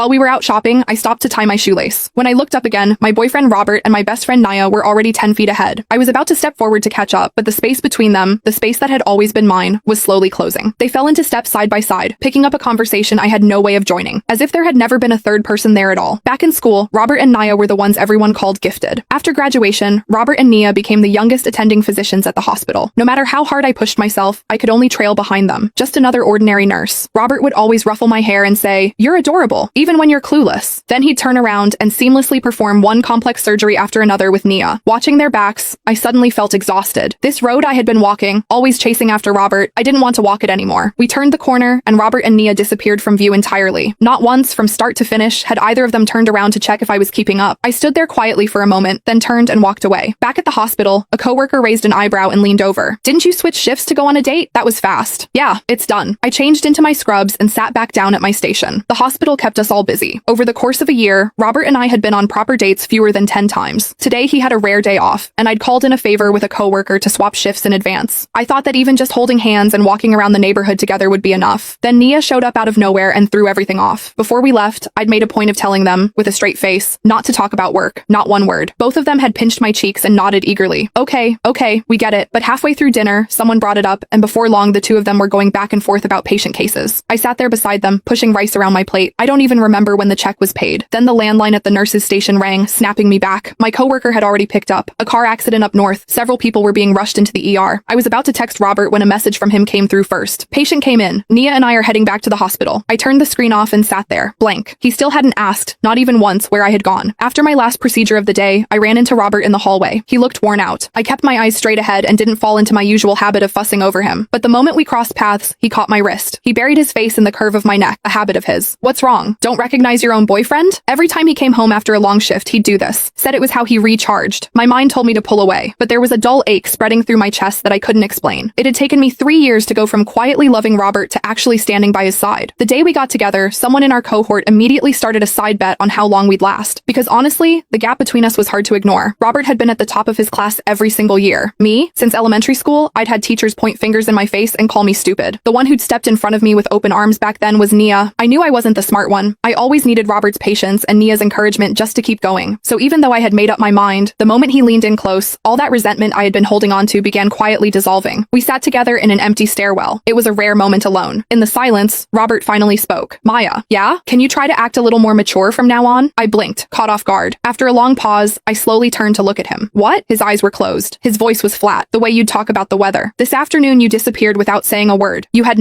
While we were out shopping, I stopped to tie my shoelace. When I looked up again, my boyfriend Robert and my best friend Naya were already 10 feet ahead. I was about to step forward to catch up, but the space between them, the space that had always been mine, was slowly closing. They fell into step side by side, picking up a conversation I had no way of joining, as if there had never been a third person there at all. Back in school, Robert and Naya were the ones everyone called gifted. After graduation, Robert and Nia became the youngest attending physicians at the hospital. No matter how hard I pushed myself, I could only trail behind them, just another ordinary nurse. Robert would always ruffle my hair and say, "You're adorable, even when you're clueless." Then he'd turn around and seamlessly perform one complex surgery after another with Nia. Watching their backs, I suddenly felt exhausted. This road I had been walking, always chasing after Robert, I didn't want to walk it anymore. We turned the corner, and Robert and Nia disappeared from view entirely. Not once, from start to finish, had either of them turned around to check if I was keeping up. I stood there quietly for a moment, then turned and walked away. Back at the hospital, a coworker raised an eyebrow and leaned over. "Didn't you switch shifts to go on a date? That was fast." "Yeah, it's done." I changed into my scrubs and sat back down at my station. The hospital kept us all busy. Over the course of a year, Robert and I had been on proper dates fewer than 10 times. Today he had a rare day off, and I'd called in a favor with a coworker to swap shifts in advance. I thought that even just holding hands and walking around the neighborhood together would be enough. Then Nia showed up out of nowhere and threw everything off. Before we left, I'd made a point of telling them, with a straight face, not to talk about work, not one word. Both of them had pinched my cheeks and nodded eagerly. Okay, we get it. But halfway through dinner, someone brought it up, and before long the two of them were going back and forth about patient cases. I sat there beside them, pushing rice around my plate. I don't even remember when the check was paid. Then the landline at the nurse's station rang, snapping me back. My coworker had already picked up. A car accident up north. Several people were being rushed into the ER. I was about to text Robert when a message from him came through first. "Patient came in. Nia and I are heading back to the hospital." I turned the screen off and sat there, blank. He still hadn't asked, not even once, where I had gone. After my last procedure of the day, I ran into Robert in the hallway. He looked worn out. I kept my eyes straight ahead and didn't fall into my usual habit of fussing over him. But the moment we crossed paths, he caught my wrist. He buried his face in the curve of my neck, a habit of his. "What's wrong? Don't recognize your own boyfriend?" Every time he came home after a long shift, he'd do this. Said it was how he recharged. My mind told me to pull away, but there was a dull ache spreading through my chest that I couldn't explain. It had taken me 3 years to go from quietly loving Robert to actually standing by his side. The day we got together, someone in our cohort immediately started a side bet on how long we'd last. Because honestly, the gap between us was hard to ignore. Robert had been at the top of his class every single year. Me, since elementary school, I'd had teachers point fingers in my face and call me stupid. The one who'd stepped in front of me with open arms back then was Nia. I knew I wasn't the smart one. I always needed Robert's patience and Nia's encouragement just to keep going. So even though I had made up my mind, the moment he leaned in close, all that resentment I had been holding on to began quietly dissolving. We sat together in an empty stairwell. It was a rare moment alone. In the silence, Robert finally spoke. "Maya, yeah? Can you try to act a little more mature from now on?" I blinked, caught off guard. After a long pause, I slowly turned to look at him. "What?" His eyes were closed. His voice was flat, the way you'd talk about the weather. "This afternoon you disappeared without saying a word. You had